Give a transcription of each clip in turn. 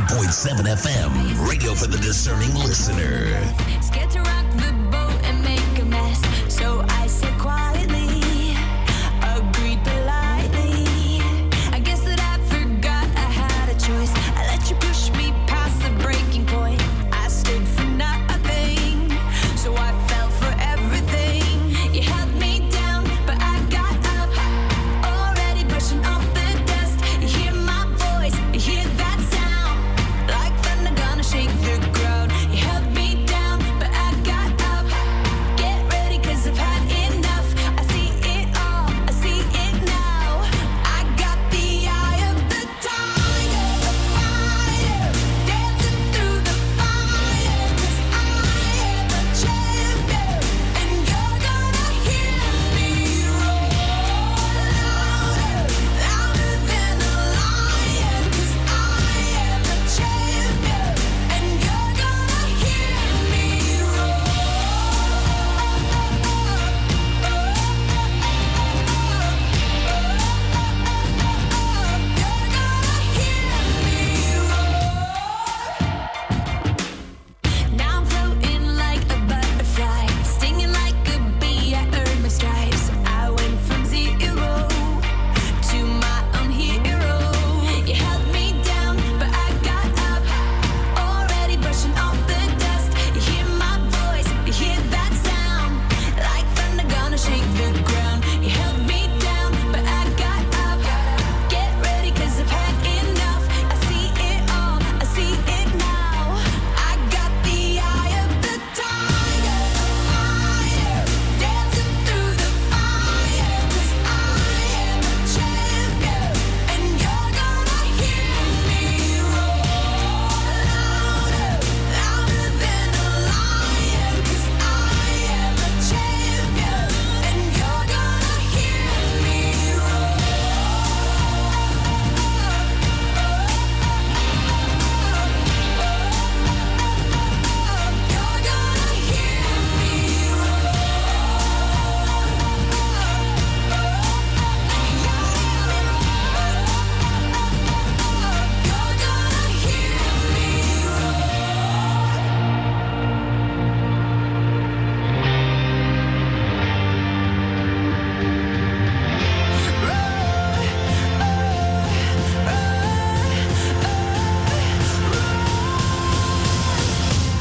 99.7 FM, radio for the discerning listener. Scared to rock the boat and make a mess, so I said quietly, agreed politely. I guess that I forgot I had a choice. I let you push me past the breaking point. I stood for nothing, so I fell for everything. You held me down, but I got up, already brushing off the dust. You hear my voice, you hear that sound, like thunder gonna shake the ground. You held me down, but I got up. Get ready, 'cause I've had enough. I see it all, I see it now. I got the eye of the tiger, the fire, dancing through the fire. 'Cause I am a champion, and you're gonna hear me roar louder, louder than a lion. 'Cause I am a champion, and you're gonna hear me roar. Now I'm floating like a butterfly, stinging like a bee. I earned my stripes. I went from zero to my own hero. You held me down, but I got up, already brushing off the dust. You hear my voice, you hear that sound, like thunder gonna shake the ground. You held me down, but I got up. Get ready, 'cause I've had enough. I see it all, I see it now. I got the eye of the tiger, the fire, dancing through the fire. 'Cause I am a champion, and you're gonna hear me roar louder, louder than a lion. 'Cause I am a champion, and you're gonna hear me roar. You're gonna hear me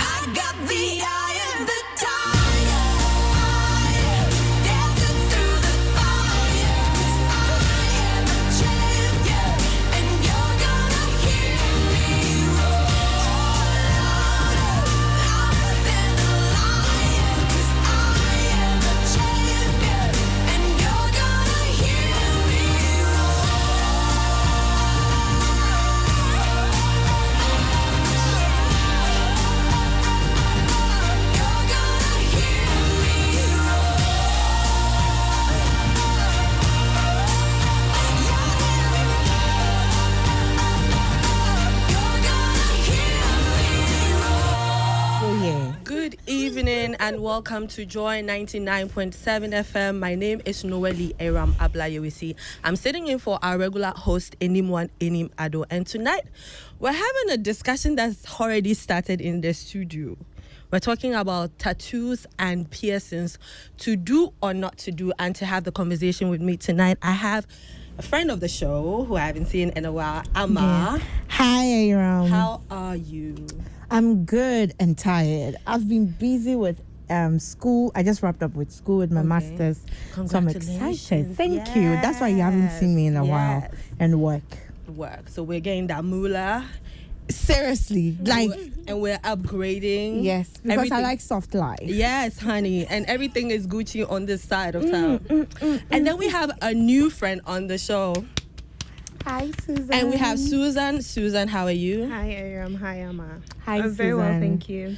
I got the eye of the tiger, fire, dancing through the fire. 'Cause I am a champion, and you're gonna hear me roar louder, louder than a lion. 'Cause I am a champion, and you're gonna hear me Oh, yeah. Good evening and welcome to Joy 99.7 FM. My name is Noeli Aram Ablayewisi. I'm sitting in for our regular host, Enimwan Enim Ado. And tonight, we're having a discussion that's already started in the studio. We're talking about tattoos and piercings, to do or not to do. And to have the conversation with me tonight, I have a friend of the show who I haven't seen in a while, Amma. Hi, Aram. How are you? I'm good and tired. I've been busy with school. I just wrapped up with school with my master's. So I'm excited. Thank you. That's why you haven't seen me in a while. Yes. And work. So we're getting that moolah. Seriously. Like, And we're upgrading. yes. Because Everything- I like soft life. Yes, honey. And everything is Gucci on this side of town. And then we have a new friend on the show. Hi, Susan. And we have Susan. Susan, how are you? Hi, Aram. Hi, Emma. Hi, I'm very well, Susan. thank you.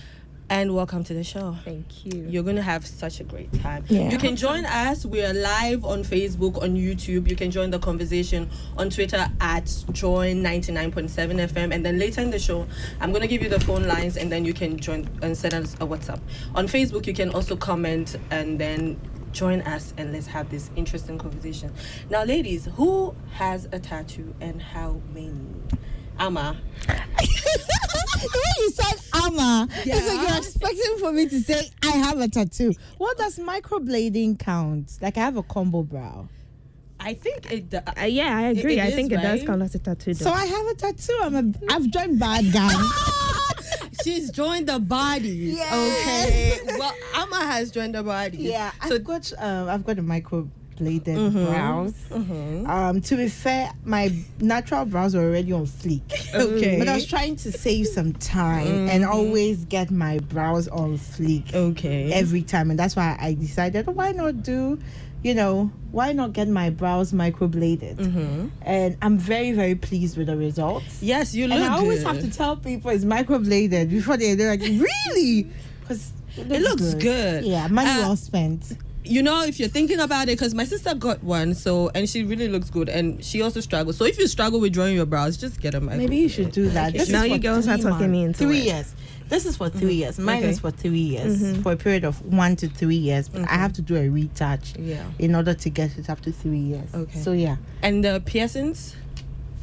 And welcome to the show. Thank you. You're going to have such a great time. Yeah. You can join us. We are live on Facebook, on YouTube. You can join the conversation on Twitter at Join99.7 FM. And then later in the show, I'm going to give you the phone lines and then you can join and send us a WhatsApp. On Facebook, you can also comment and then join us and let's have this interesting conversation. Now, ladies, who has a tattoo and how many? Ama. The way you said Ama, it's like you're expecting for me to say I have a tattoo. What does microblading count? Like I have a combo brow. I think it. Yeah, I agree. It I think is, it does right? count as a tattoo. So I have a tattoo. I've joined bad gang. She's joined the body. Yes. Okay. Well, Ama has joined the body. Yeah, So I've got a microbladed brows. To be fair, my natural brows are already on fleek. okay. But I was trying to save some time and always get my brows on fleek okay. every time, and that's why I decided, why not get my brows microbladed? And I'm very, very pleased with the results. Yes, you look And I always good. have to tell people it's microbladed before they're like, really? Because It looks good. Yeah, money well spent. You know, if you're thinking about it, because my sister got one, and she really looks good, and she also struggles. So if you struggle with drawing your brows, just get a micro. Maybe you should do that. This Now is you for girls are 3 talking me months. into 3 it. years. This is for 3 years. Mine Okay. is for 3 years, for a period of 1 to 3 years. But I have to do a retouch Yeah. in order to get it up to 3 years. Okay. So yeah, And the piercings?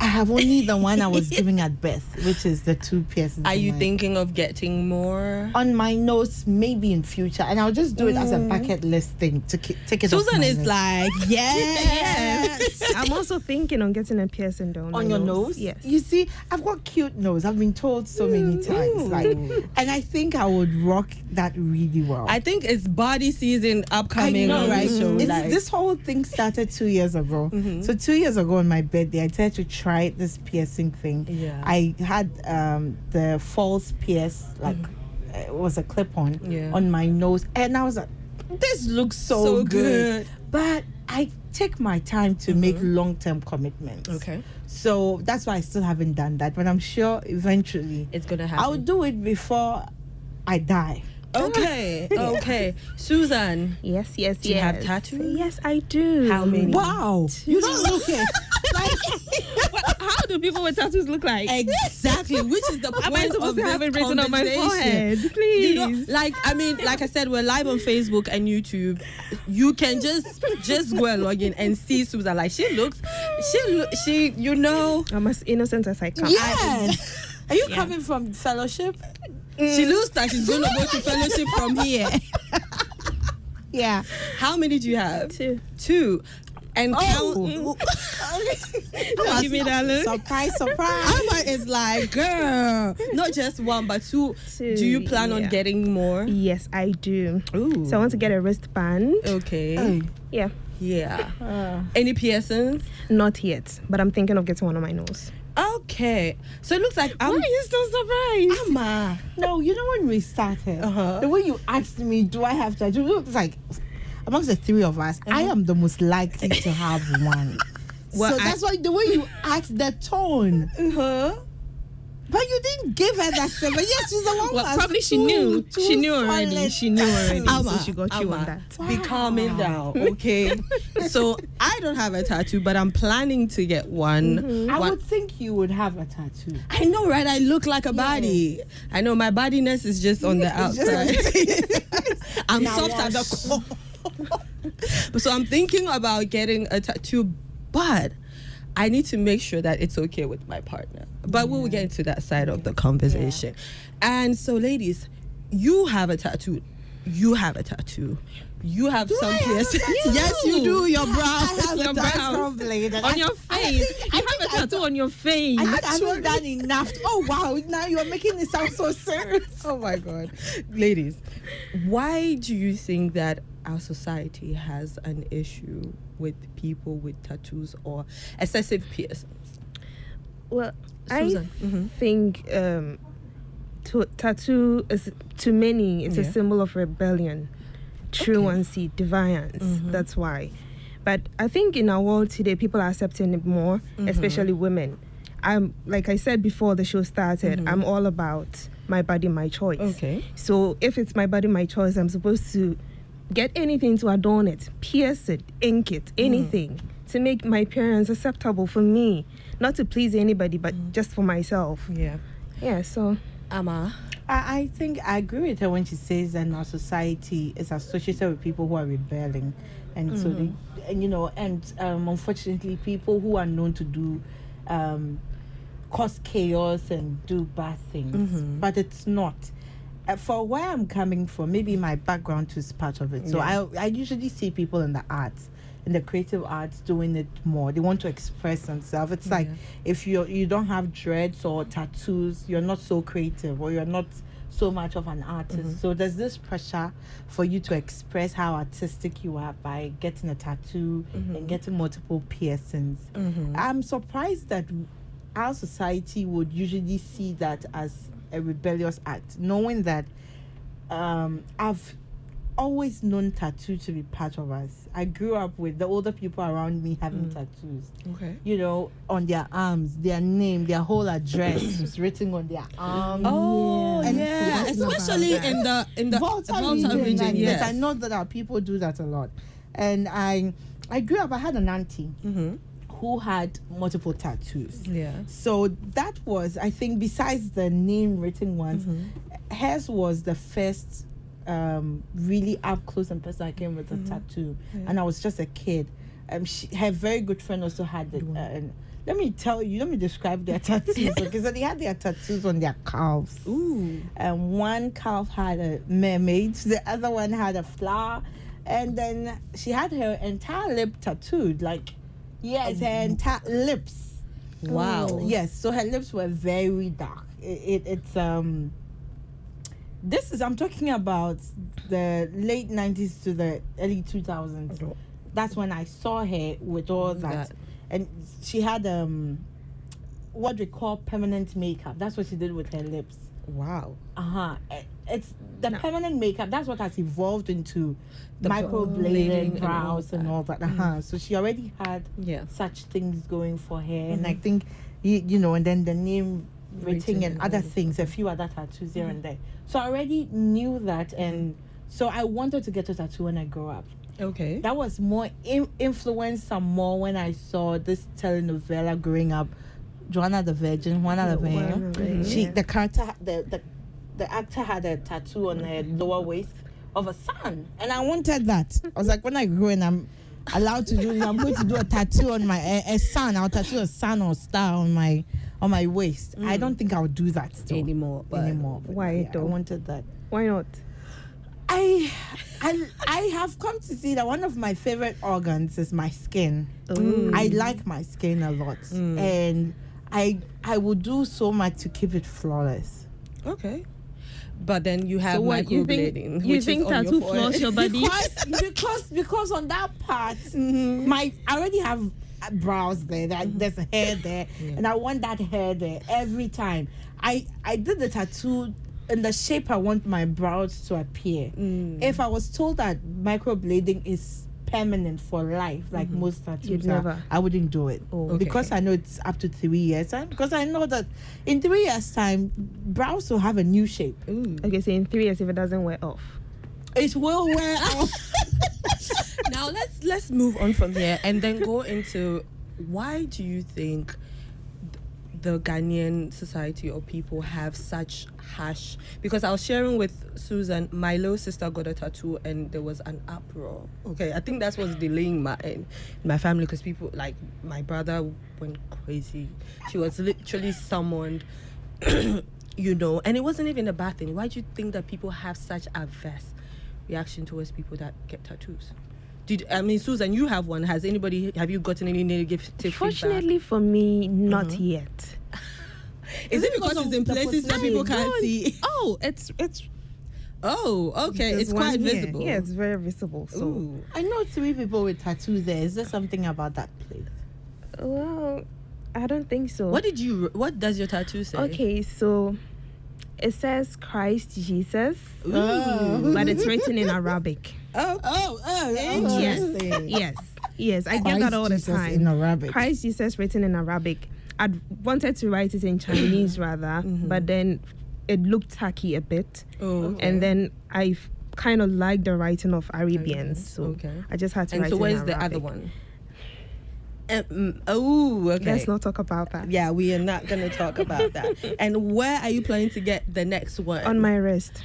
I have only the one I was giving at birth, which is the 2 piercings. Are in you my- thinking of getting more? on my nose? Maybe in future, and I'll just do it as a bucket list thing to take it. off Susan my is nose. like, yes. I'm also thinking on getting a piercing though. On your nose? Yes. You see, I've got cute nose. I've been told so many times. Like, and I think I would rock that really well. I think it's body season I upcoming. know, on right? the show, It's, like- this whole thing started 2 years ago. So 2 years ago on my birthday, I decided to try this piercing thing. Yeah. I had the false pierce, like it was a clip-on Yeah. on my nose, and I was like, this looks so good. But I take my time to make long-term commitments. Okay. So that's why I still haven't done that, but I'm sure eventually It's going to happen. I'll do it before I die. Okay. Okay. Susan, Yes, yes, do you yes. have tattoos? Yes, I do. How many? Wow. You don't look it. How do people with tattoos look like? Exactly. Which is the point Am I supposed of to have this it written on my conversation. forehead? Please. You know, like I said, we're live on Facebook and YouTube. You can just go and log in and see Susan. Like she, you know, I'm as innocent as I can. Yes. Are you coming from fellowship? she looks like she's going to go to fellowship from here. Yeah. How many do you have? 2. 2. And Oh. Don't give me that look. Surprise, surprise. Amma is like, girl, not just 1 but 2. 2, Do you plan on yeah. getting more? Yes, I do. Ooh. So I want to get a wristband. Okay. Hey. Yeah. Yeah. Any piercings? Not yet, but I'm thinking of getting one on my nose. Okay. So it looks like Why are you so surprised? Amma. No, you know when we started, Uh-huh. the way you asked me, do I have to? It looks like amongst the 3 of us, I am the most likely to have one. Well, so that's why the way you asked, the tone. Uh-huh. But you didn't give her that thing. But yes, she's the one. Well, who has probably she two- knew. two She knew already. solid She knew already. tattoos. So she got you on Amma, that. Be calming down, okay? So I don't have a tattoo, but I'm planning to get one. I One- would think you would have a tattoo. I know, right? I look like a body. I know my bodiness is just on the It's just- outside. I'm Now soft at the core. So I'm thinking about getting a tattoo, but I need to make sure that it's okay with my partner. But we will get into that side of the conversation. And so, ladies, you have a tattoo. You have a tattoo. You have some I have a piercings. tattoo? Yes, you do. Your brows. I have Your a brows. microbladed. On your face. You have a tattoo on your face. I think I haven't done enough. Oh wow! Now you are making it sound so serious. Oh my God. Ladies, why do you think that our society has an issue with people with tattoos or excessive piercings? Well, Susan. I think tattoo is, to many, it's Yeah. a symbol of rebellion, truancy, defiance. That's why. But I think in our world today, people are accepting it more, especially women. I'm, like I said before the show started, I'm all about my body, my choice. Okay. So if it's my body, my choice, I'm supposed to get anything to adorn it, pierce it, ink it, anything to make my appearance acceptable for me, not to please anybody, but just for myself. Yeah. Yeah, so Amma. I think I agree with her when she says that our society is associated with people who are rebelling, and so they, and unfortunately, people who are known to do cause chaos and do bad things, but it's not. For where I'm coming from, maybe my background is part of it. So I usually see people in the arts, in the creative arts, doing it more. They want to express themselves. It's like if you don't have dreads or tattoos, you're not so creative, or you're not so much of an artist. So there's this pressure for you to express how artistic you are by getting a tattoo and getting multiple piercings. I'm surprised that our society would usually see that as a rebellious act, knowing that I've always known tattoo to be part of us. I grew up with the older people around me having tattoos. Okay. You know, on their arms, their name, their whole address was written on their arms. Oh, And yeah. that's Especially in the Volta region. region. Yes, I know that our people do that a lot. And I grew up, I had an auntie who had multiple tattoos. Yeah. So that was, I think, besides the name written ones, hers was the first really up close and personal I came with a tattoo. And I was just a kid. Her very good friend also had it. And let me describe their tattoos. Okay, so they had their tattoos on their calves. Ooh. And one calf had a mermaid, the other one had a flower, and then she had her entire lip tattooed. Like, yes, her entire lips. Wow. Yes, so her lips were very dark. I'm talking about the late 90s to the early 2000s. That's when I saw her with all that. And she had what we call permanent makeup. That's what she did with her lips. Wow. It's the permanent makeup. That's what has evolved into microbladed brows and all that. So she already had such things going for her, and I think and then the name written and other things, a few other tattoos here and there. So I already knew that, and so I wanted to get a tattoo when I grew up. Okay. That was more influenced some more when I saw this telenovela growing up, Juana the Virgin. The character, the actor had a tattoo on her lower waist of a sun, and I wanted that. I was like, when I grow and I'm allowed to do it, I'm going to do a tattoo on my a sun. I'll tattoo a sun or star on my waist. I don't think I'll do that still anymore. Why I wanted that. Why not? I have come to see that one of my favorite organs is my skin. I like my skin a lot, and I would do so much to keep it flawless. Okay. But then you have microblading. You think tattoo flaws your body? because on that part, I already have brows there. There's hair there, and I want that hair there every time. I did the tattoo in the shape I want my brows to appear. If I was told that microblading is permanent for life, like most tattoos are, I wouldn't do it. Because I know it's up to 3 years, and because I know that in 3 years' time, brows will have a new shape. Okay, so in 3 years, if it doesn't wear off, it will wear off. Now let's move on from here and then go into, why do you think the Ghanaian society or people have such harsh? Because I was sharing with Susan, my little sister got a tattoo and there was an uproar. Okay, I think that's what's delaying my family, because people, like my brother went crazy. She was literally summoned, and it wasn't even a bad thing. Why do you think that people have such adverse reaction towards people that get tattoos? Susan, you have one. Have you gotten any negative feedback? Fortunately for me, not yet. Is it because it's in places that people can't see? Oh, it's. Oh, okay. It's quite visible. Yeah, it's very visible. So Ooh. I know 3 people with tattoos there. Is there something about that place? Well, I don't think so. What does your tattoo say? Okay, so it says Christ Jesus, Ooh. but it's written in Arabic. Interesting. Yes. I get that all the Jesus time. in Arabic. Christ Jesus written in Arabic. I'd wanted to write it in Chinese rather, but then it looked tacky a bit. Oh, okay. And then I kind of liked the writing of Arabians, so I just had to write it in Arabic. And so where's the other one? Okay. Let's not talk about that. Yeah, we are not going to talk about that. And where are you planning to get the next one? On my wrist.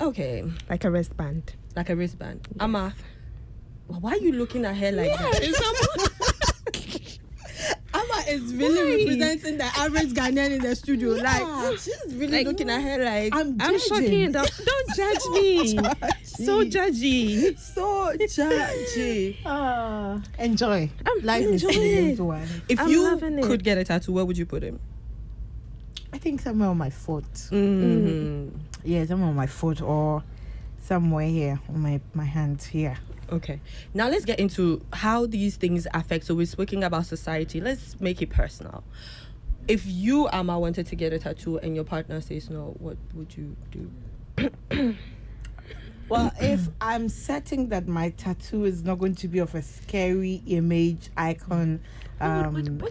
Okay. Like a wristband. Like a wristband. Yes. Amma, why are you looking at her like that? Amma, is really representing the average Ghanaian in the studio. Yeah. Like, she's really looking at her like, I'm shocking. judging. Don't judge me. So judgy. so judgy. Enjoy. I'm Life is enjoying a it. good one. If I'm you loving it. could get a tattoo, where would you put him? I think somewhere on my foot. Mm-hmm. Yeah, somewhere on my foot or somewhere here on my hand here. Okay. Now let's get into how these things affect. So we're speaking about society. Let's make it personal. If you, Amma, wanted to get a tattoo and your partner says no, what would you do? Well, if I'm certain that my tattoo is not going to be of a scary image, icon,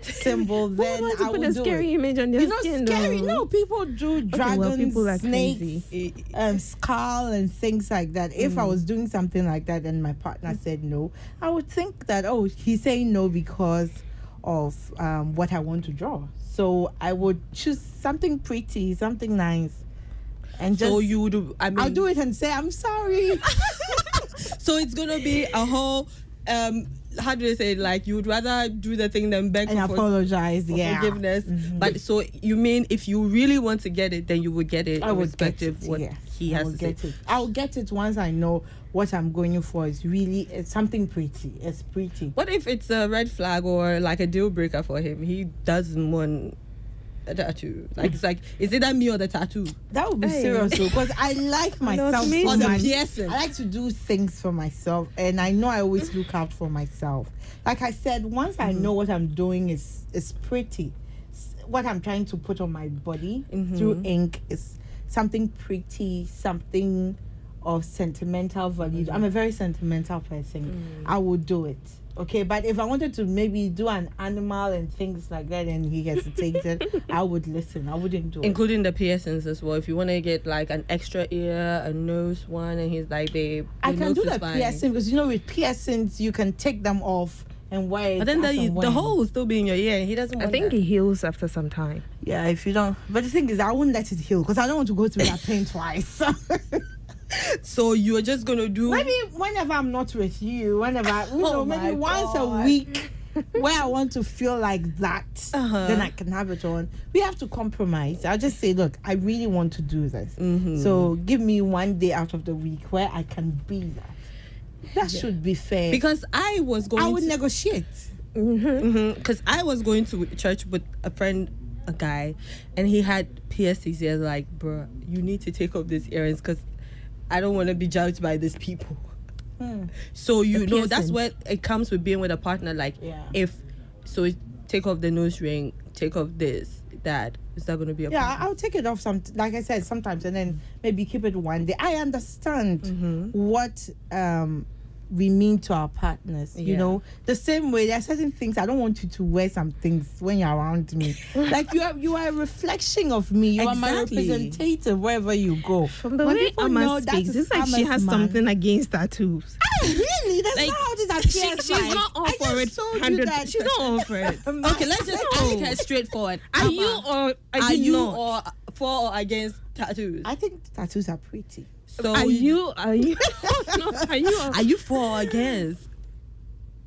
symbol, then Who wants to I put will a do scary it. image on your You know, skin? scary. though? No, people do dragons, well, people are snakes, crazy. skull, and things like that. If I was doing something like that and my partner said no, I would think that he's saying no because of what I want to draw. So I would choose something pretty, something nice, and just. So you would, I mean, I'll do it and say I'm sorry. So it's gonna be a whole how do they say it? Like, you would rather do the thing than beg And for apologize, yeah. forgiveness. But so you mean if you really want to get it, then you would get it, I would get irrespective it, what yes. he I has will to say. get it. I'll get it once I know what I'm going for is really something pretty. It's pretty. What if it's a red flag or like a deal breaker for him? He doesn't want a tattoo. Like, it's like, is it that me or the tattoo? That would be Hey. serious though, because I like myself. amazing. so Or the much. piercing? I like to do things for myself, and I know I always look out for myself. Like I said, once I know what I'm doing is pretty, what I'm trying to put on my body through ink is something pretty, something of sentimental value. I'm a very sentimental person. I would do it. Okay, but if I wanted to maybe do an animal and things like that and he hesitated, I would listen. I wouldn't do it. Including the piercings as well. If you want to get like an extra ear, a nose one, and he's like, babe, I your can nose do is the fine. piercing because with piercings you can take them off and wear it. But then as and the when. hole will still be in your ear, and he doesn't I want think that. it heals after some time. Yeah, if you don't. But the thing is, I wouldn't let it heal because I don't want to go through that pain twice. So you're just gonna do. Maybe whenever I'm not with you, whenever maybe my once a God. week. Where I want to feel like that, then I can have it on. We have to compromise. I'll just say, look, I really want to do this. So give me one day out of the week where I can be that. That should be fair. Because I was going I would to, negotiate. because I was going to church with a friend, a guy, and he had pierced his ears. Like, bro, you need to take off these earrings because I don't want to be judged by these people. So you know that's piercing. where it comes with being with a partner. Like, take off the nose ring, take off this, that. Is that going to be a Yeah, problem? I'll take it off like I said, sometimes, and then maybe keep it one day. I understand what we mean to our partners. You Yeah. know, the same way there are certain things I don't want you to wear some things when you're around me. Like you are a reflection of me. You are my Exactly. representative wherever you go. From the When way people know Amma that speaks, is it's like she Amma's has man. something against tattoos. Oh, really? That's Like, not how this appears. She's not all I for just it. told you 100. that. She's not all for it. Okay, let's just ask her straightforward. Are Amma, you or are you not? or for or against tattoos? I think tattoos are pretty. So Are you? No, are you? Are you for or against?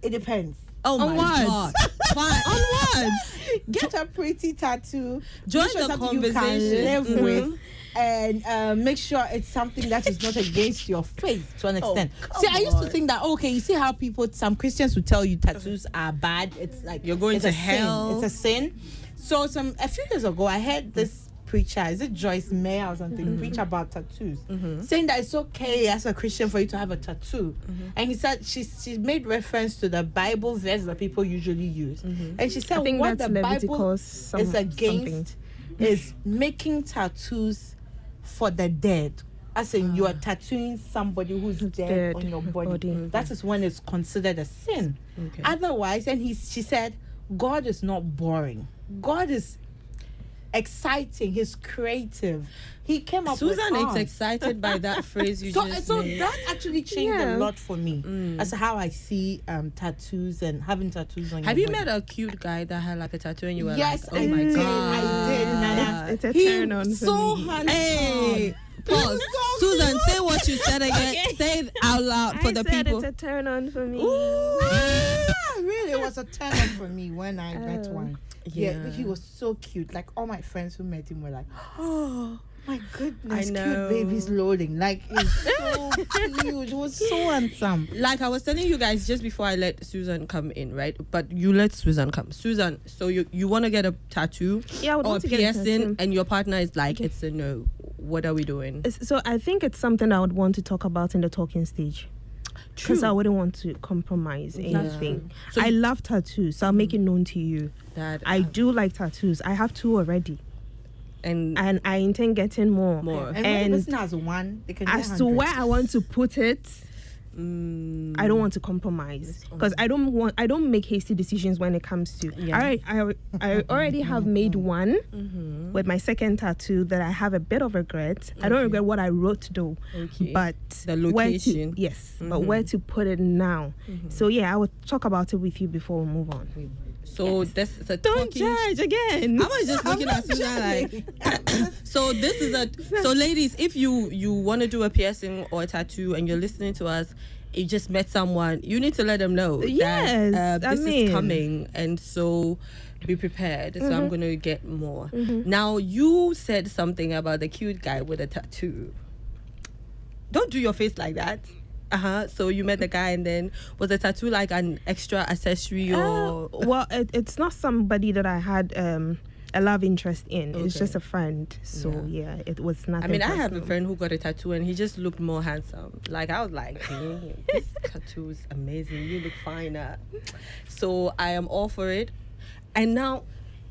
It depends. Oh On my what? God! Fine. On what? Get a pretty tattoo. Join Make sure the something you conversation. can live Mhm. with, and make sure it's something that is not against your faith to an extent. come See, I used to on. think that you see how some Christians will tell you tattoos are bad. It's like You're going it's to a sin. hell. It's a sin. So a few years ago, I heard this preacher, is it Joyce Meyer or something, preach about tattoos, saying that it's okay as a Christian for you to have a tattoo. And he said she made reference to the Bible verse that people usually use, and she said I think what that's the Bible Leviticus is against is making tattoos for the dead. As in, you are tattooing somebody who's dead on your body. That is when it's considered a sin. Okay. Otherwise, and she said, God is not boring. God is exciting. He's creative. He came up Susan with is art. excited by that phrase you So just made. that actually changed Yeah. a lot for me as to how I see tattoos and having tattoos on Have your you body. met a cute guy that had like a tattoo and you were Yes, like, oh I my did. God? I did, Nana. It's a He turn on for so me. handsome. Hey, pause. Susan, say what you said again. Say it out loud for I the said people. it's a turn on for me. Really, it was a turn on for me when I met one. Yeah, he was so cute. Like all my friends who met him were like, oh my goodness, I know. cute baby's loading. Like it's so cute. It was so handsome. Like I was telling you guys just before I let Susan come in, right? But you let Susan come. Susan, so you want to get a tattoo Yeah, I would or a want to get a piercing, tattoo. and your partner is like, it's a no. What are we doing? So I think it's something I would want to talk about in the talking stage. Because I wouldn't want to compromise anything. So I love tattoos, so I'll make it known to you. That I do like tattoos. I have 2 already, and and I intend getting more. More. And when And the person has one, they can get as to 100. where I want to put it, I don't want to compromise because I don't make hasty decisions when it comes to. Yeah. I already have made one with my second tattoo that I have a bit of regret. I don't regret what I wrote though, Okay. but The where location. to, yes, but where to put it now. So yeah, I will talk about it with you before we move on. so this is a Don't talking. judge again. I was just looking at Susan like. So this is a. So ladies, if you want to do a piercing or a tattoo and you're listening to us, you just met someone, you need to let them know Yes, that I this mean. is coming, and so be prepared. So I'm gonna get more. Now you said something about the cute guy with a tattoo. Don't do your face like that. So you met the guy, and then was the tattoo like an extra accessory or? Well, it's not somebody that I had a love interest in. It's Okay. just a friend. So yeah, it was nothing. I mean, I have a personal. friend who got a tattoo and he just looked more handsome. Like, I was like, "Damn, this tattoo is amazing. You look finer." So I am all for it. And now,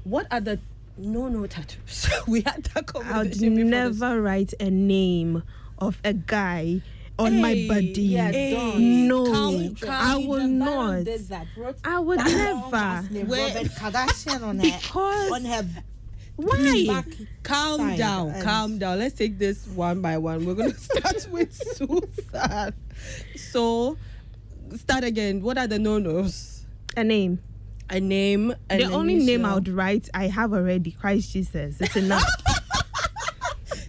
what are the no tattoos? We had that I would conversation before never write a name of a guy on my Hey, body. yeah, don't. No, Calm, I calm. will not. I would never. Where Robert Kardashian on her Because on her why? back. Calm Side down, and- calm down. Let's take this one by one. We're going to start with Susan. So, start again. What are the no-nos? A name. A name, an The only name I initial. would write, I have already. Christ Jesus. It's enough.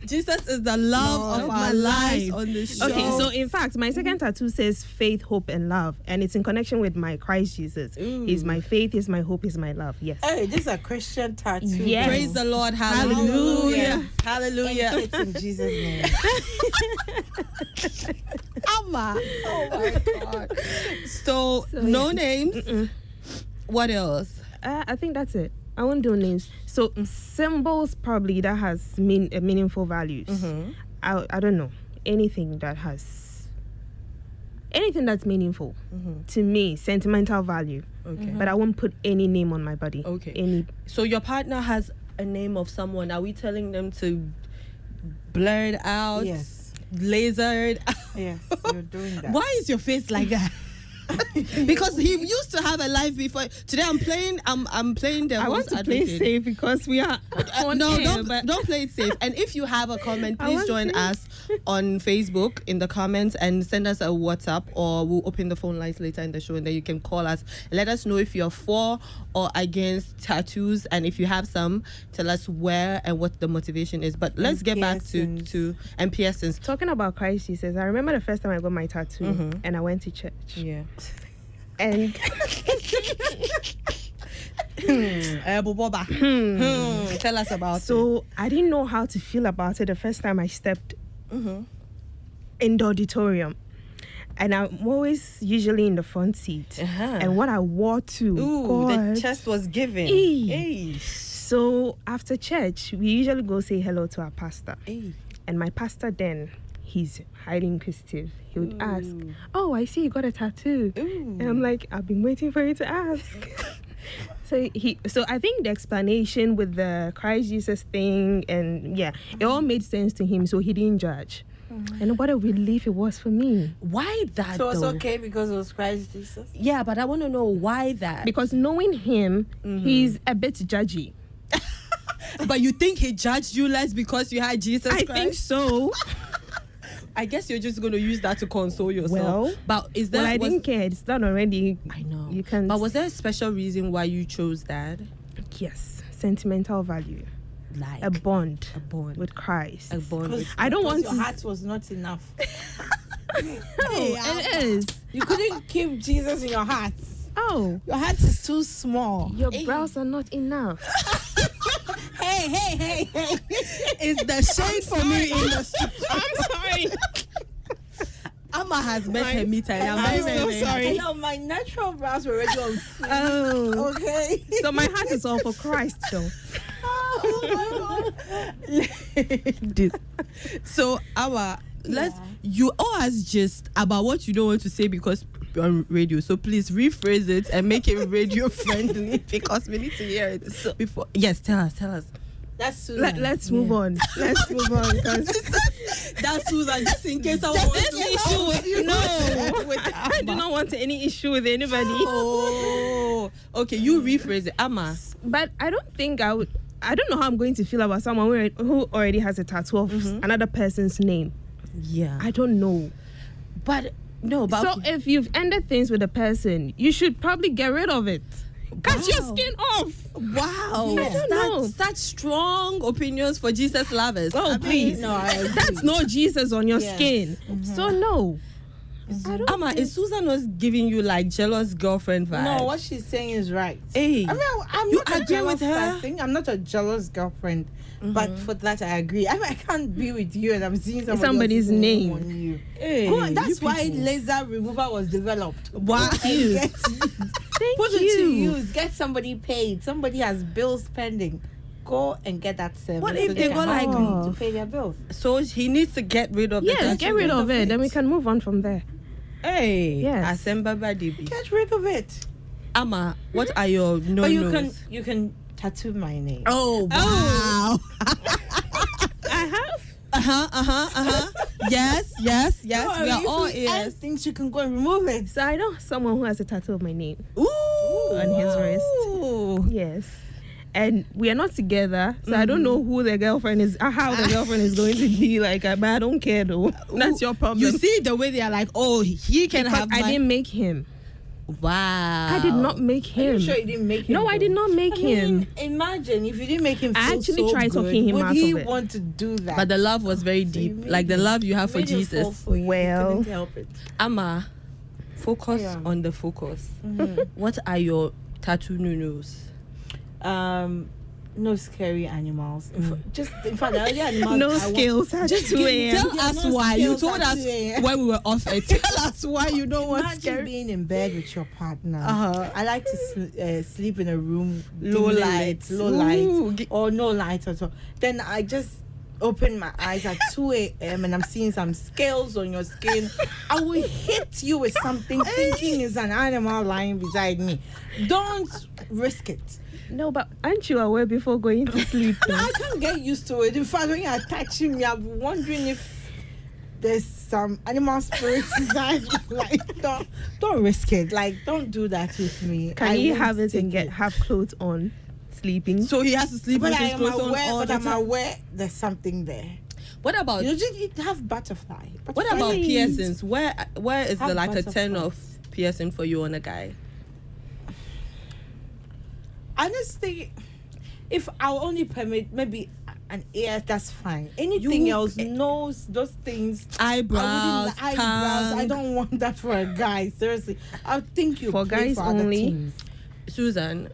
Jesus is the love of my our lives life. on the show. Okay, so in fact, my second tattoo says faith, hope, and love, and it's in connection with my Christ Jesus. He's my faith, he's my hope, he's my love. Yes. Hey, this is a Christian tattoo. Yes. Praise the Lord. Hallelujah. Hallelujah. Hallelujah. It's in Jesus' name. Amma. Oh my God. So no names. What else? I think that's it. I won't do names. So symbols probably that has a meaningful values. I don't know anything that's meaningful to me, sentimental value. Okay. But I won't put any name on my body. Okay. Any. So your partner has a name of someone. Are we telling them to blur it out? Yes. Laser it out? Yes, you're doing that. Why is your face like that? Because he used to have a life before. Today I'm playing the I want to play safe because we are on no, air, but don't play it safe. And if you have a comment, I please want join to. us on Facebook in the comments and send us a WhatsApp, or we'll open the phone lines later in the show, and then you can call us. Let us know if you're for or against tattoos, and if you have some, tell us where and what the motivation is. But let's get back to and piercings. talking about Christ Jesus, I remember the first time I got my tattoo and I went to church. Yeah. And Tell us about it. so I didn't know how to feel about it the first time I stepped in the auditorium. And I'm always usually in the front seat. And what I wore to, Ooh, God. the chest was given. Ee. Hey. So after church, we usually go say hello to our pastor. Hey. And my pastor then, he's highly inquisitive. He would ask, "Oh, I see you got a tattoo." And I'm like, "I've been waiting for you to ask." So I think the explanation with the Christ Jesus thing, and yeah, it all made sense to him. So he didn't judge. And what a relief it was for me. Why that So it's though? okay because it was Christ Jesus. Yeah, but I want to know why that. Because knowing him, he's a bit judgy. But you think he judged you less because you had Jesus I Christ? think so. I guess you're just going to use that to console yourself. Well, but is there? Well, I didn't care. It's done already. I know. You can. But was there a special reason why you chose that? Yes, sentimental value. Like A bond a bond. with Christ. A bond with. I don't want Your to. heart was not enough. It is. You couldn't keep Jesus in your heart. Oh, Your heart is too small. your brows are not enough. Hey. It's the shade for me in the I'm sorry. Amma has met her meter. And I'm so sorry. No, my natural brows were already on fleek. Oh, Okay. so my heart is all for Christ, though. Oh my God. this. So you owe us just about what you don't want to say because you're on radio. So please rephrase it and make it radio friendly because we need to hear it. So before, yes, tell us. That's Susan. Let's move on. Let's move on because That's Susan. Just in case someone wants to issue with you. No, I do not want any issue with anybody. Oh, okay. You rephrase it, Amma. But I don't think I would. I don't know how I'm going to feel about someone who already has a tattoo of another person's name. Yeah, I don't know. but no, but So if you've ended things with a person, you should probably get rid of it. Cut your Wow. skin off. wow, I don't know. such strong opinions for Jesus lovers. Oh, please. No, I agree. That's not Jesus on your Yes. skin. So no. I don't Amma, is Susan not giving you like jealous girlfriend vibes? No, what she's saying is right. Hey, I mean, I'm you not a agree with jealous her? person. I'm not a jealous girlfriend, but for that I agree. I mean, I can't be with you and I'm seeing somebody's Somebody's name. on you. Hey, Go on, that's you why people. laser remover was developed. Wow. And get- Thank Put it you. to use. Get somebody paid. Somebody has bills pending. Go and get that service. What if so they can go like- agree to pay their bills? So he needs to get rid of the Yes, get rid of it. Then we can move on from there. Hey, Yes. Asemba Badibi. Get rid of it. Amma, what are your no But you can tattoo my name. Oh wow. I have. Yes. We are all If you ears. add things, you can go and remove it. So I know someone who has a tattoo of my name. Ooh, On his wrist. Yes. And we are not together, so I don't know who the girlfriend is, how the girlfriend is going to be like. But I don't care though. That's your problem. You see the way they are like, oh, he can Because have. I didn't make him. Wow. I did not make Are you him. sure you didn't make him? No, I did not make I mean, him. imagine if you didn't make him feel I actually so tried good, talking him would out he of it. want to do that? But the love was very So you deep, made like the him- love you have for made him fall Jesus. for you. You Well. couldn't help it. Amma, focus Yeah. on the focus. What are your tattoo nunus? No scary animals. Just in fact, the only animals No I want- skills at 2 a.m. Tell Yeah, us no why. You skills told at us 2 a.m. when we were off it. Tell us why you don't want Imagine scary. being in bed with your partner. Uh-huh. I like to sleep in a room Low dimly lights. lit, low Ooh, light, or no light at all. Then I just open my eyes at 2 a.m. and I'm seeing some scales on your skin. I will hit you with something thinking it's an animal lying beside me. Don't risk it. No, but aren't you aware before going to sleep? though? I can't get used to it. In fact, when you're touching me, I'm wondering if there's some animal spirits inside. Like, don't risk it. Like, don't do that with me. Can I you won't have it and take have clothes on, sleeping? So he has to sleep But with I his am clothes on aware. all But the I'm time. aware there's something there. What about You just have butterfly. what about Please. piercings? Where is Have the like a 10 butterflies. of piercing for you on a guy? Honestly, if I'll only permit maybe an ear, that's fine. Anything You- else, nose, those things. Eyebrows, eyebrows. I tongue. don't want that for a guy. Seriously, I think you For play guys for other only? teams. Susan,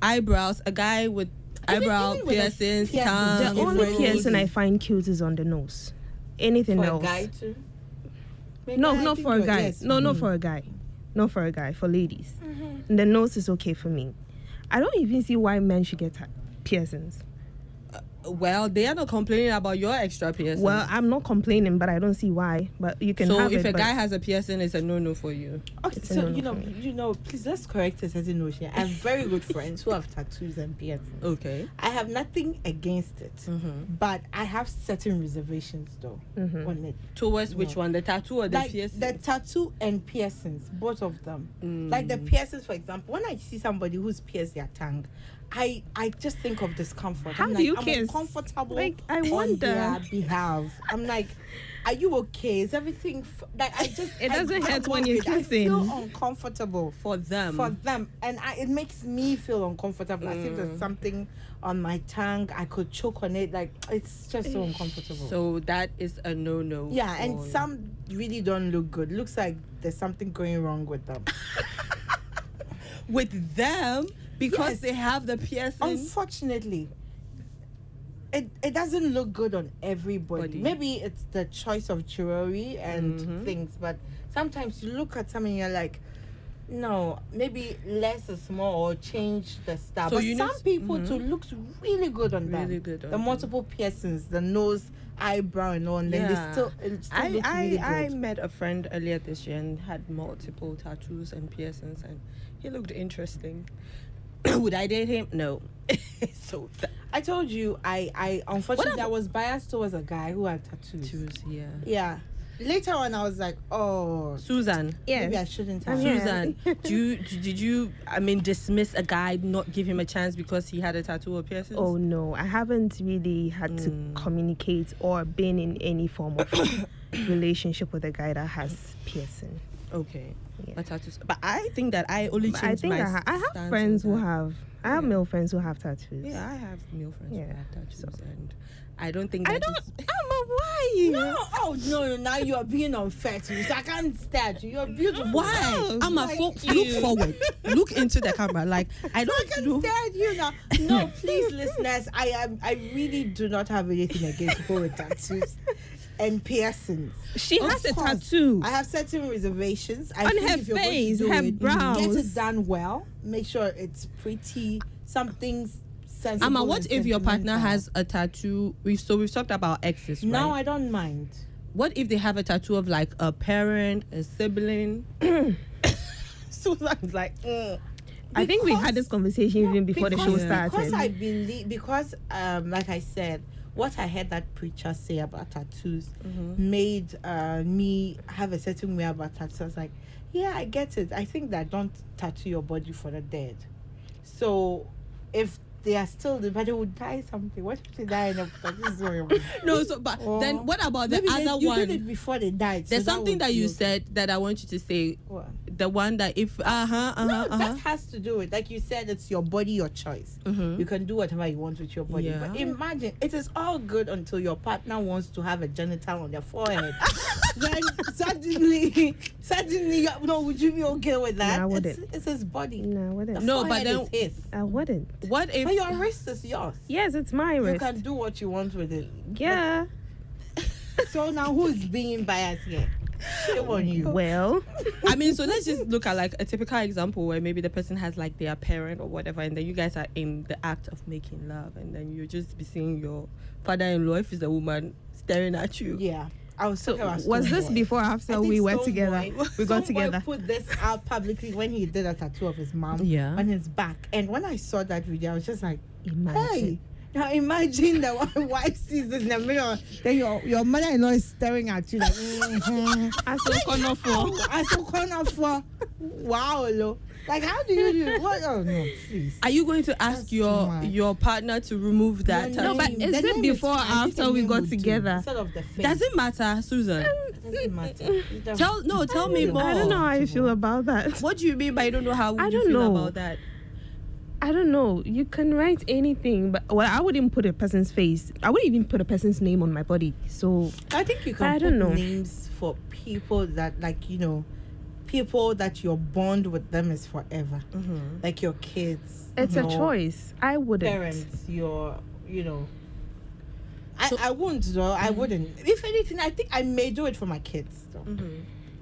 eyebrows, a guy with eyebrow even with a piercings, piercing, tongue. The if only we're piercing I lazy. find cute is on the nose. Anything For a else? guy too. Maybe No, I not think for a you're- guy. yes. No, not for a guy. Not for a guy. For ladies. And the nose is okay for me. I don't even see why men should get piercings. Well, they are not complaining about your extra piercings. Well, I'm not complaining, but I don't see why. But you can so have if it. a but guy has a piercing, it's a no for you. Okay, It's a so no-no for you know, please let's correct a certain notion. I have very good friends who have tattoos and piercings. Okay. I have nothing against it, but I have certain reservations though on it. Towards which one, the tattoo or the Like piercing? the tattoo and piercings, both of them. Like Mm. the piercings, for example, when I see somebody who's pierced their tongue, I just think of discomfort. How I'm do like, you I'm pierce? uncomfortable Like, I on wonder. their behalf. I'm like, are you okay? Is everything like I just It doesn't I hurt don't when love you're it. I kissing. feel uncomfortable for them. for them, and it makes me feel uncomfortable. As if there's something on my tongue, I could choke on it. Like it's just so uncomfortable. So that is a no. Yeah, and some really don't look good. Looks like there's something going wrong with them. with them because Yes. they have the piercing. Unfortunately, it doesn't look good on everybody. Body. Maybe it's the choice of jewelry and Mm-hmm. things, but sometimes you look at something and you're like, no, maybe less is more or change the style. So but you some need- people mhm. too looks really good on them. Really good on the them. multiple piercings, the nose, eyebrow, and all, and then Yeah. it still looks really good. I met a friend earlier this year and had multiple tattoos and piercings, and he looked interesting. Would I date him? No. So I told you, I unfortunately about- I was biased towards a guy who had tattoos. tattoos, yeah. Yeah. Later on, I was like, oh, Susan. maybe I Yes. shouldn't I'm have. here. Susan, did you dismiss a guy, not give him a chance because he had a tattoo or piercings? Oh no, I haven't really had to communicate or been in any form of relationship with a guy that has piercing. Okay. Yeah. But tattoos. But I think that I only But changed I think my I have stance friends on who that. have. I have Yeah. male friends who have tattoos. Yeah, I have male friends who Yeah, have tattoos, so- and I don't think I that don't. is- Why? No, oh no, now you are being unfair to me. So I can't stare at you. You're beautiful. Why? I'm a Like look you. forward. Look into the camera. Like I I don't can know. stare at you now. No, please, listeners. I really do not have anything against people with tattoos and piercings. She Of has a course, tattoo. I have certain reservations. I On think her if you're going to face, do her it, brows. get it done well. Make sure it's pretty. Something sensible. Amma, what and if your partner sentimental. has a tattoo? We've talked about exes, right? No, I don't mind. What if they have a tattoo of like a parent, a sibling? Susan's like, I think we had Because- this conversation even before the show Because started. I believe, because like I said, what I heard that preacher say about tattoos made me have a certain way about tattoos. I was like, yeah, I get it. I think that don't tattoo your body for the dead. So if they are still, the body would die something. What if they die in a tattoo? no. So, but then what about the Maybe other you one? did it before they died. There's so something would that be you okay. said that I want you to say. What? The one that if No, that has to do with, like you said, it's your body, your choice. You can do whatever you want with your body. Yeah. But imagine, it is all good until your partner wants to have a genital on their forehead. Then suddenly, would you be okay with that? No, I wouldn't. It's his body. No, I wouldn't. The No, but forehead then- is his. I wouldn't. What if But your wrist is yours. Yes, it's my You wrist. can do what you want with it. Yeah. So now who's being biased here? Shame on you. Well, so let's just look at like a typical example where maybe the person has like their parent or whatever, and then you guys are in the act of making love, and then you just be seeing your father-in-law, if he's a woman, staring at you. Yeah. I was talking about was Stone this Boy. before or I after think we were Stone together? Boy- We got Stone Boy together. put this out publicly when he did a tattoo of his mom Yeah. on his back. And when I saw that video, I was just like, Imagine. hey. Now imagine that one wife sees this in the middle, then your mother-in-law is staring at you like, wow, lo. Like, how do you do it? What? Oh no, please. Are you going to ask That's too your much. your partner to remove that? Your No, but name- is the it name before or fine. I think after the we name got would do, together? instead of the face. Does it matter, Susan? It doesn't matter. Tell me more. I don't know how I feel about that. What do you mean by I don't know how I you don't feel know. about that? I don't know. You can write anything, but well, I wouldn't put a person's face. I wouldn't even put a person's name on my body. So I think you can I put don't know. names for people that, like, people that your bond with them is forever. Like your kids. it's a your choice. I wouldn't. Parents, So- I wouldn't though. I wouldn't. If anything, I think I may do it for my kids though.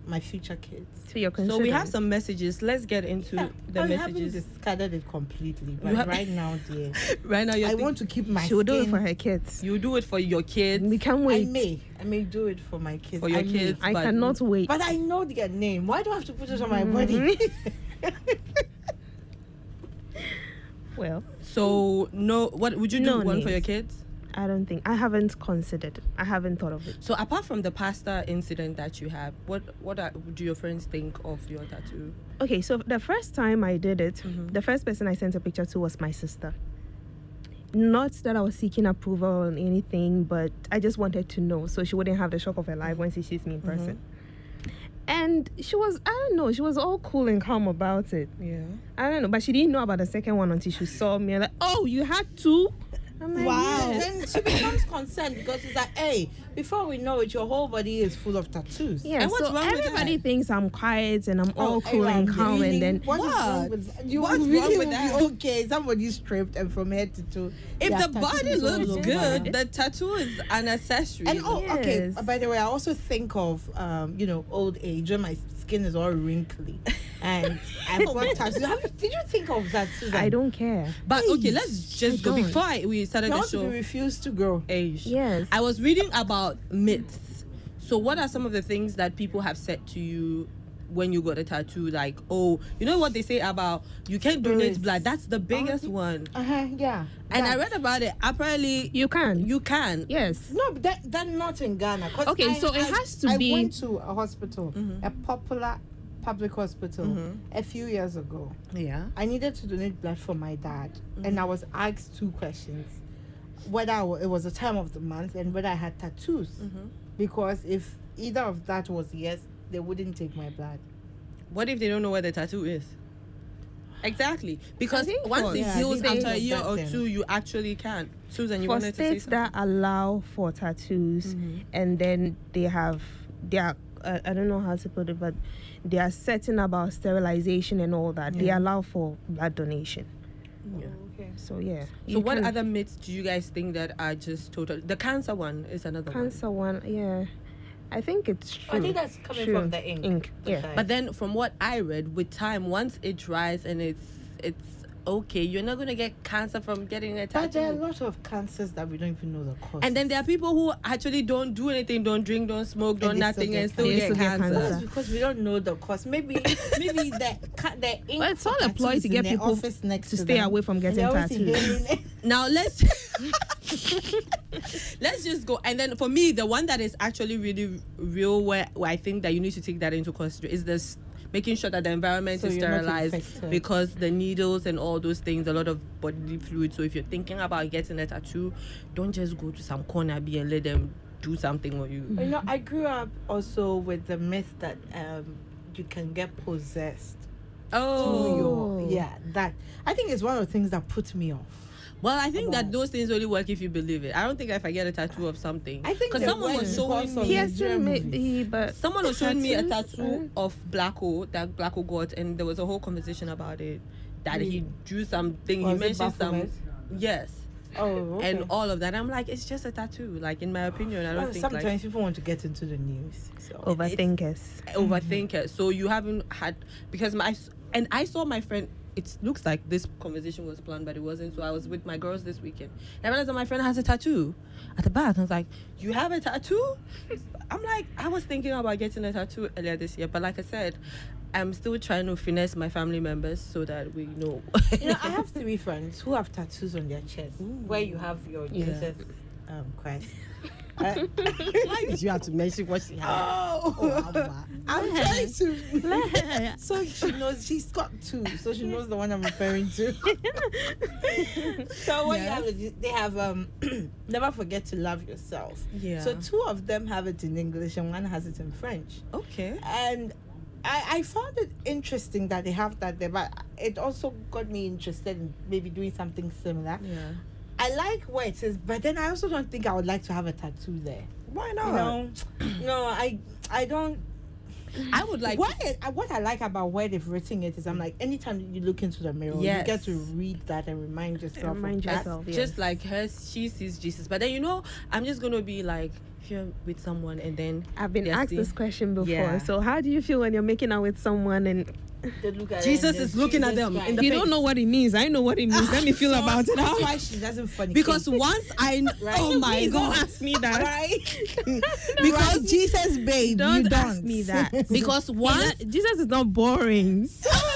My future kids. So you're So considering. we have some messages. Let's get into the I haven't messages. discarded it completely, but You have- right now, dear, Right now, I want to keep my She will do it skin. for her kids. you do it for your kids. We can't I wait. may do it for my kids. For your I may. kids. I but- cannot wait. But I know their name. Why do I have to put it on my body? Well, So no, what would you do? No One for names. your kids? I don't think. I haven't considered. I haven't thought of it. So apart from the pasta incident that you have, what do your friends think of your tattoo? Okay, so the first time I did it, the first person I sent a picture to was my sister. Not that I was seeking approval or anything, but I just wanted to know so she wouldn't have the shock of her life when she sees me in person. And she was, I don't know, she was all cool and calm about it. Yeah. I don't know, but she didn't know about the second one until she saw me. Like, oh, you had two? I'm like, Wow. yes. Then she becomes concerned because it's like, hey, before we know it, your whole body is full of tattoos. Yeah, And what's so wrong with everybody that? thinks I'm quiet and I'm all cool Aaron, and calm, really? and then What is wrong What? with that? You What's really wrong with will that? be okay. Somebody stripped and from head to toe. If their the body tattoos all looks over. good, the tattoo is an accessory. And okay. Yes. By the way, I also think of old age when my skin is all wrinkly and I've got tattoos. Did you think of that, Susan? I don't care. But okay, let's just go. don't. Before we started You the want to be show, refused to grow. age. Yes. I was reading about myths. So what are some of the things that people have said to you when you got a tattoo? Like, oh, you know what they say about you can't donate Spirits. blood. That's the biggest one. Yeah. And I That- read about it. Apparently, You can. you can. Yes. No, but that not in Ghana. 'Cause Okay, so it has to I be- went to a hospital, a popular public hospital, a few years ago. Yeah. I needed to donate blood for my dad, and I was asked 2 questions: whether it was the time of the month and whether I had tattoos. Because if either of that was yes, they wouldn't take my blood. What if they don't know where the tattoo is? Exactly. Because think once for- it yeah, heals these days after a year or that's 2, you actually can. Susan, you For wanted to say states something? that allow for tattoos, and then they are I don't know how to put it, but they are certain about sterilization and all that. They allow for blood donation. Yeah. Okay. So yeah. So you what can- other myths do you guys think that are just total? The cancer one is another one. cancer one? Yeah, I think it's true. I think that's coming True. from the ink. The Yeah. dye. But then from what I read, with time, once it dries and it's okay, you're not gonna get cancer from getting a But there are a tattoo. lot of cancers that we don't even know the cause. And then there are people who actually don't do anything, don't drink, don't smoke, don't they still nothing, get and still cancer. get They still get cancer. cancer. That's because we don't know the cause. Maybe the ink. Well, it's all for a ploy tattoos to in get their people office next to to stay them. away from And getting they're always tattoos. inhaling- Now let's just go. And then for me, the one that is actually really real, where I think that you need to take that into consideration, is this making sure that the environment So is you're not sterilized, infected. because the needles and all those things, a lot of bodily fluid. So if you're thinking about getting a tattoo, don't just go to some corner B and let them do something on you. You know, I grew up also with the myth that you can get possessed. Oh, That I think is one of the things that put me off. well, I think that About- those things only work if you believe it. I don't think if I get a tattoo of something, I think because they someone work was showing because of me. Yes, Nigerian maybe, but Someone was showing me a tattoos, tattoo of Blacko, that Blacko got, and there was a whole conversation about it. That he drew something, he Was it mentioned some, Baphomet? yes, Oh, okay. and all of that. I'm like, it's just a tattoo. Like, in my opinion, I don't Well, think sometimes like people want to get into the news. So overthinkers. overthink it. So you haven't had, because I saw my friend. It looks like this conversation was planned, but it wasn't. So I was with my girls this weekend, and I realized that my friend has a tattoo at the back. I was like, "You have a tattoo?" I'm like, I was thinking about getting a tattoo earlier this year, but like I said, I'm still trying to finesse my family members so that we know. You know, I have 3 friends who have tattoos on their chest where you have your Jesus Christ. Why did you have to mention what she had? I'm trying to. So she knows she's got 2, so she knows the one I'm referring to. So what you have is they have never forget to love yourself. Yeah. So 2 of them have it in English and one has it in French. Okay. And I found it interesting that they have that there, but it also got me interested in maybe doing something similar. Yeah. I like where it is, but then I also don't think I would like to have a tattoo there. Why You not? know, no, I don't. I would like. What I like about where they've written it is, I'm like, anytime you look into the mirror, Yes. you get to read that and remind yourself. Remind of that. yourself. Yes. Just like her, she sees Jesus. But then, I'm just gonna be like, if you're with someone and then I've been they're asked seeing- this question before. Yeah. So how do you feel when you're making out with someone and They look at it Jesus and there's is looking at Jesus them in Christ. the you face. don't know what it means? I know what it means. Let me feel So about it. That's why she doesn't fornicate. Because once Right. Oh my Please God! don't Ask me that. right? Because Jesus, babe, Don't you ask don't. me that. because once Jesus is not boring.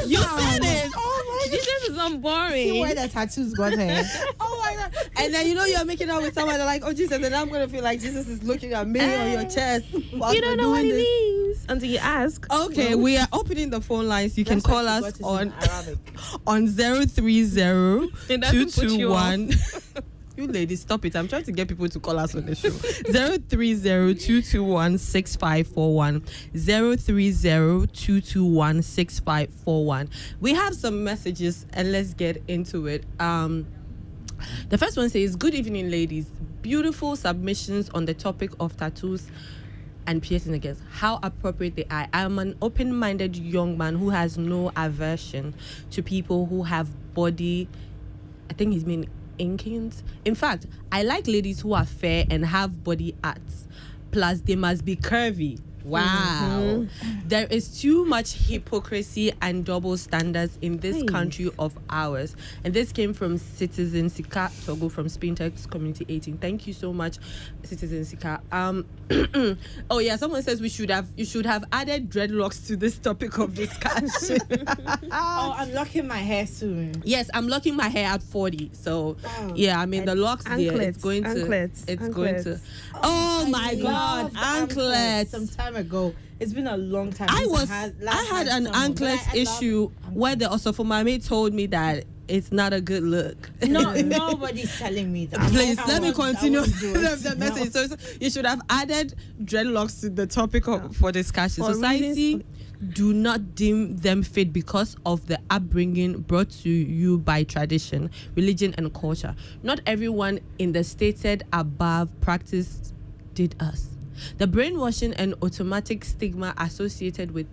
you said it. Oh my God. Jesus is not See boring. where the tattoos got her. Oh my God. And then you're making out with someone, they're like, oh Jesus, and I'm gonna feel like Jesus is looking at me on your chest. while You don't we're know what doing it this. means until you ask. Okay, we are opening the phone lines. You can That's why call she us got it in on Arabic. on 030 It doesn't put you off. 221. You ladies, stop it. I'm trying to get people to call us on the show. 030-221-6541. 030-221-6541. We have some messages and let's get into it. The first one says, "Good evening, ladies. Beautiful submissions on the topic of tattoos and piercing against how appropriate they are. I am an open-minded young man who has no aversion to people who have body," I think he's mean inkings. "In fact, I like ladies who are fair and have body arts. Plus, they must be curvy." Wow. There is too much hypocrisy and double standards in this country of ours. And this came from Citizen Sika Togo from Spintex Community 18. Thank you so much, Citizen Sika. Oh yeah, someone says you should have added dreadlocks to this topic of discussion. Oh, I'm locking my hair soon. Yes, I'm locking my hair at 40. So yeah, I mean the locks there, it's going to. Oh my God, anklets! Some time ago, it's been a long time. I had an anklets issue where the Osofumame told me that it's not a good look. No, nobody's telling me that. Please let me continue the message. So you should have added dreadlocks to the topic for discussion. Society do not deem them fit because of the upbringing brought to you by tradition, religion, and culture. Not everyone in the stated above practice did us. The brainwashing and automatic stigma associated with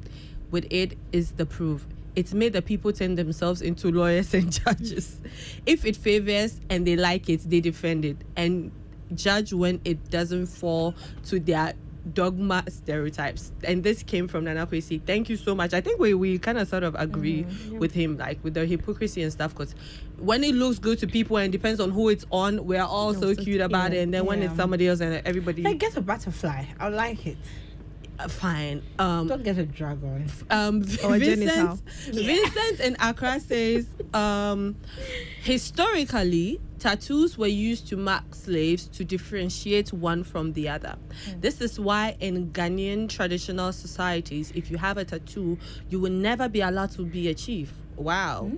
it is the proof. It's made the people turn themselves into lawyers and judges. If it favors and they like it, they defend it and judge when it doesn't fall to their dogma stereotypes. And this came from Nana Kwesi. Thank you so much. I think we kind of sort of agree with him, like with the hypocrisy and stuff, because when it looks good to people and depends on who it's on, we're all so cute about it, and then when it's somebody else and everybody, like, get a butterfly. I like it. Fine. Don't get a dragon. Or Vincent in Accra says, historically, tattoos were used to mark slaves to differentiate one from the other. This is why in Ghanaian traditional societies, if you have a tattoo, you will never be allowed to be a chief. Wow.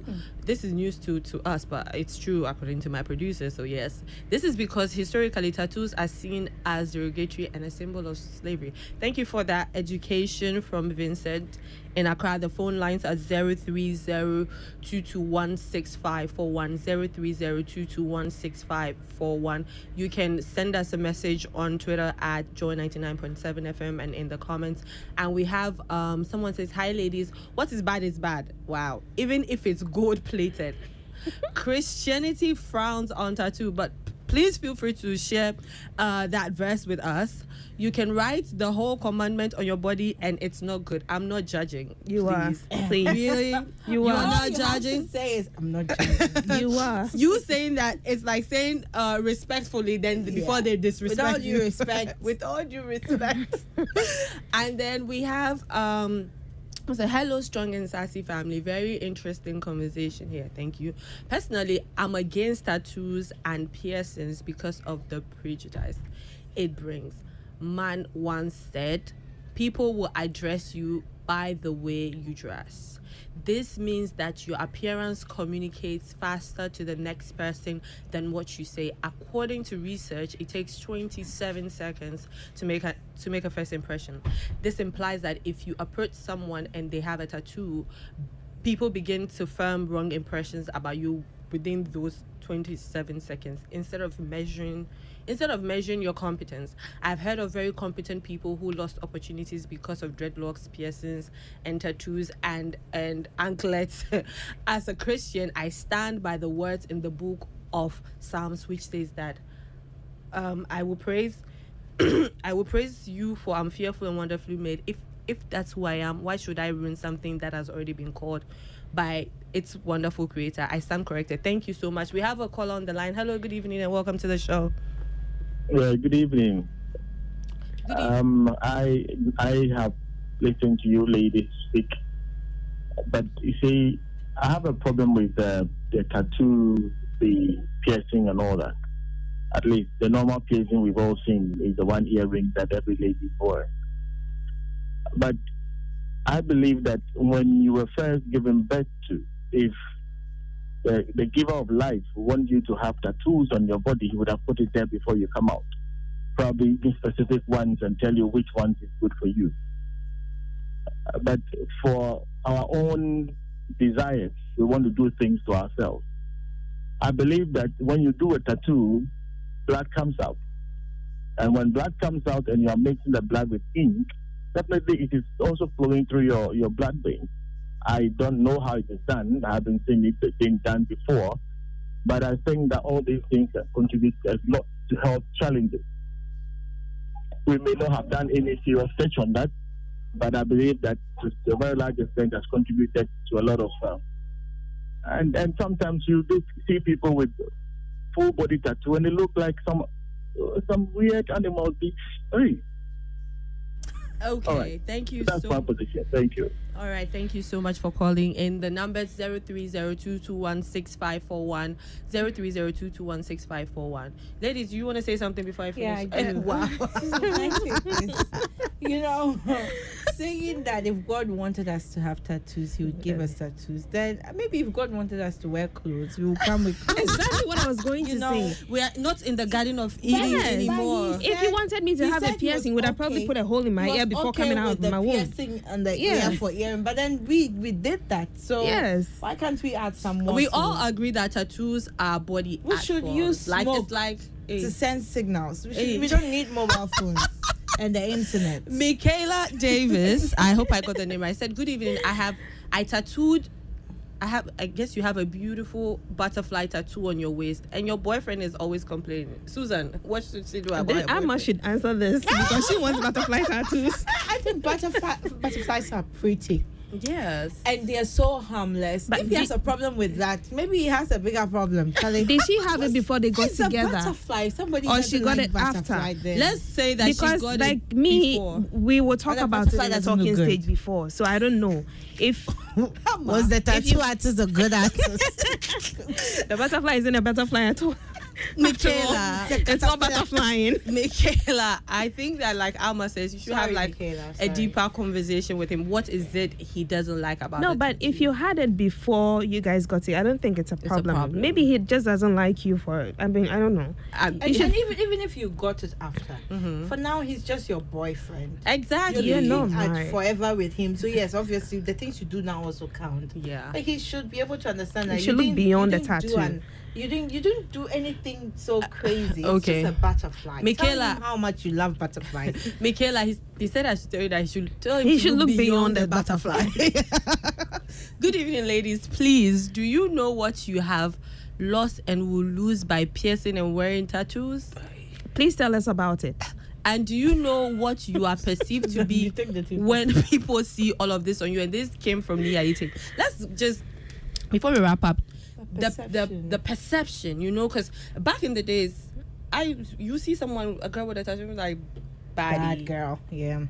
This is news to us, but it's true according to my producer. So yes, this is because historically tattoos are seen as derogatory and a symbol of slavery. Thank you for that education from Vincent in Accra. The phone lines are 030-221-6541, 030-221-6541. You can send us a message on Twitter at Joy99.7 FM and in the comments. And we have someone says, "Hi ladies, what is bad is bad." Wow. Even if it's gold plated. Christianity frowns on tattoo, but please feel free to share that verse with us. You can write the whole commandment on your body and it's not good. I'm not judging. You please. are. Please. Really? You are not judging? Have to say is, I'm not judging. You are. You saying that it's like saying respectfully then before they disrespect With all due respect. With all due respect. And then we have so hello, strong and sassy family. Very interesting conversation here. Thank you. Personally, I'm against tattoos and piercings because of the prejudice it brings. Man once said, people will address you by the way you dress. This means that your appearance communicates faster to the next person than what you say. According to research, it takes 27 seconds to make a first impression. This implies that if you approach someone and they have a tattoo, people begin to form wrong impressions about you within those 27 seconds instead of measuring your competence. I've heard of very competent people who lost opportunities because of dreadlocks, piercings, and tattoos and anklets. As a Christian, I stand by the words in the book of Psalms, which says that I will praise you, for I'm fearful and wonderfully made. If that's who I am, why should I ruin something that has already been called by its wonderful creator? I stand corrected. Thank you so much. We have a caller on the line. Hello, good evening, and welcome to the show. Good evening. I have listened to you ladies speak, but you see, I have a problem with the tattoo, the piercing, and all that. At least the normal piercing we've all seen is the one earring that every lady wore. But I believe that when you were first given birth to, if the giver of life wants you to have tattoos on your body, he would have put it there before you come out. Probably the specific ones and tell you which ones is good for you. But for our own desires, we want to do things to ourselves. I believe that when you do a tattoo, blood comes out. And when blood comes out and you are mixing the blood with ink, definitely it is also flowing through your blood veins. I don't know how it is done. I haven't seen it being done before. But I think that all these things contribute a lot to health challenges. We may not have done any serious research on that, but I believe that to a very large extent has contributed to a lot of and sometimes you do see people with full body tattoo and they look like some weird animal. Hey. Okay, right. thank you That's my position. Thank you. All right, thank you so much for calling in. The number is 0302216541, 0302216541. Ladies, do you want to say something before I finish? Yeah, I do. Wow. You know, saying that if God wanted us to have tattoos, He would give us tattoos. Then maybe if God wanted us to wear clothes, we will come with clothes. Exactly what I was going to say. We are not in the Garden of Eden Yes. anymore. But If he wanted me to have a piercing, would I probably put a hole in my ear before coming out of my womb? Piercing on the ear for earring, but then we did that. So Yes. why can't we add some more? We to all it? agree that tattoos are body We art should forms. use like smoke it's like to send signals. Hey. We don't need mobile phones and the internet. Michaela Davis. I hope I got the name right. I said, good evening. I guess you have a beautiful butterfly tattoo on your waist, and your boyfriend is always complaining. Susan, what should she do about Then her Amma boyfriend? should answer this because she wants butterfly tattoos. I think butterflies are pretty. Yes. And they're so harmless. But if he has a problem with that, maybe he has a bigger problem. Charlie. Did she have it before they got It's a together? butterfly. Somebody Or doesn't she got like it butterfly after. then. Let's say that she Because got like it me, before. we will talk And the about it butterfly in the doesn't look talking good. stage before. So I don't know if Was the tattoo artist a good artist? the butterfly isn't a butterfly at all. Michaela. It's not butterflying. Michaela, I think that like Alma says, you should have Sorry, like Michaela, a sorry. deeper conversation with him. What is it he doesn't like about No, it? but if you had it before you guys got it, I don't think it's a problem. problem. Maybe he just doesn't like you for it. I mean, I don't know. And even if you got it after, for now he's just your boyfriend. Exactly. You're Yeah, looking no, at right. forever with him. So yes, obviously the things you do now also count. Yeah. But he should be able to understand that He should look beyond the you didn't do tattoo. you didn't do anything so crazy. okay. It's just a butterfly. Michaela- Tell him how much you love butterflies. Michaela, he said I should tell you that he should tell him He to should look beyond the butterfly. Good evening, ladies. Please, do you know what you have lost and will lose by piercing and wearing tattoos? Please tell us about it. And do you know what you are perceived to be You take the tip. when people see all of this on you? And this came from Nia Eating. Let's just, before we wrap up, the perception, you know, because back in the days, you see a girl with a tattoo like Bad baddie. girl. Yeah.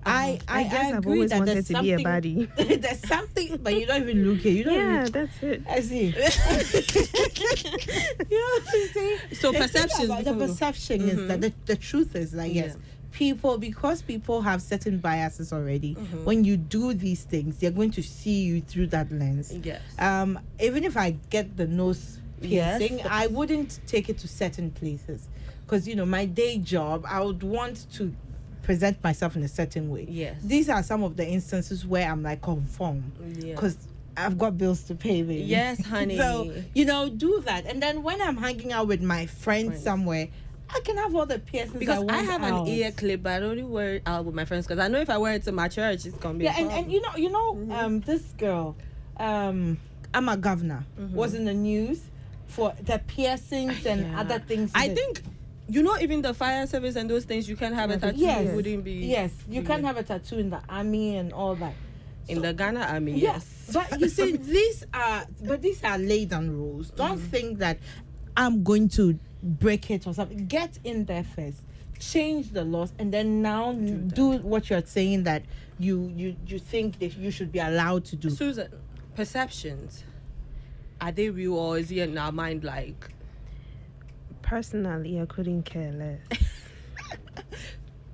I guess I've agree always that wanted there's to be a something- baddie. There's something, but you don't even look here. You don't Yeah, even, that's it. I see. You see? So The thing perceptions about the before- perception is that the truth is like, yes, Yeah. because people have certain biases already, when you do these things, they're going to see you through that lens. Yes. Even if I get the nose Yes. piercing, I wouldn't take it to certain places. Because, my day job, I would want to present myself in a certain way. Yes. These are some of the instances where I'm like, conform. Yeah. Because I've got bills to pay, baby. Yes, honey. So, do that. And then when I'm hanging out with my friends somewhere, I can have all the piercings Because I want have out. an ear clip, but I only wear it out with my friends because I know if I wear it to my church, it's gonna be Yeah, a problem. and this girl, I'm a governor, was in the news for the piercings and Yeah. other things. I think, even the fire service and those things, you can have a tattoo. Yes. It wouldn't be. Yes, you can have a tattoo in the army and all that. In the Ghana army, Yes, yes. but you see, these are laid down rules. Don't think that I'm going to break it or something. Get in there first, change the laws, and then now do what you're saying that you think that you should be allowed to do. Susan, perceptions, are they real or is it in our mind like? Personally, I couldn't care less.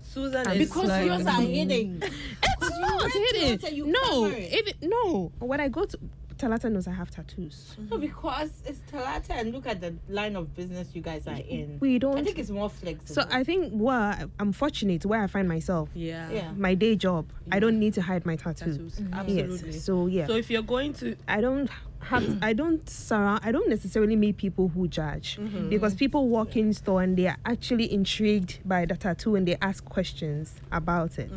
Susan is Because like, yours are hidden. It's not hidden. No. When I go to Talata knows I have tattoos. No, because it's Talata and look at the line of business you guys are in. We don't. I think it's more flexible. So I think I'm fortunate where I find myself. yeah. My day job. I don't need to hide my tattoos. Tattoos. Absolutely. Yes. So yeah. So if you're going to, I don't I don't necessarily meet people who judge, because people walk in store and they are actually intrigued by the tattoo and they ask questions about it.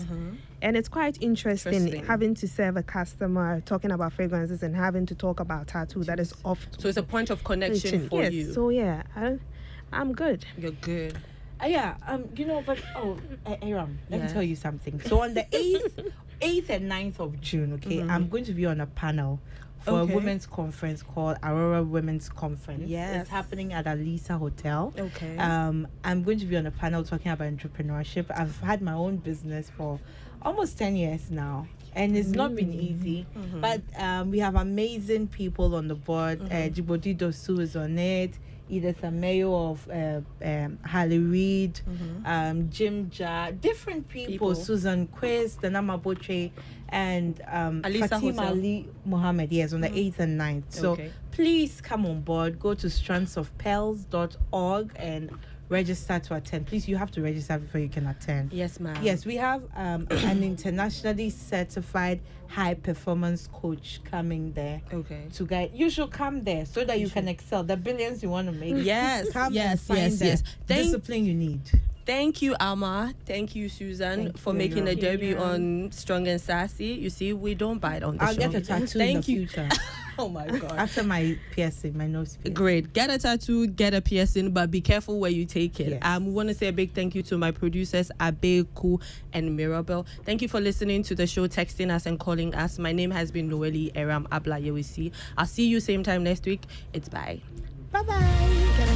And it's quite interesting having to serve a customer, talking about fragrances and having to talk about tattoo that is off. So it's a point of connection for you. So yeah, I'm good. You're good. But Aram, let me tell you something. So on the 8th and 9th of June, I'm going to be on a panel for a women's conference called Aurora Women's Conference. Yes. It's happening at Alisa Hotel. Okay. I'm going to be on a panel talking about entrepreneurship. I've had my own business for almost 10 years now, and it's not been easy. But we have amazing people on the board. Djibouti Dosu is on it. Edith Amayo of Harley Reid, Jim Ja, different people. Susan Quist, Danama Boche, and Fatima Ali Mohammed, on the 8th and 9th. So please come on board. Go to strandsofpearls.org and register to attend. Please, you have to register before you can attend. Yes, ma'am. Yes, we have an internationally certified high performance coach coming there. Okay. To guide. You should come there so that you can excel. The billions you want to make. Yes. Come and find the discipline you need. Thank you, Alma. Thank you, Susan, for making a debut on Strong and Sassy. You see, we don't bite on the show. I'll get a tattoo in the future. Oh my God. After my piercing, my nose piercing. Great. Get a tattoo, get a piercing, but be careful where you take it. Yes. We want to say a big thank you to my producers, Abeku and Mirabel. Thank you for listening to the show, texting us and calling us. My name has been Noeli Eram Abla Yewisi. I'll see you same time next week. It's bye. Bye-bye.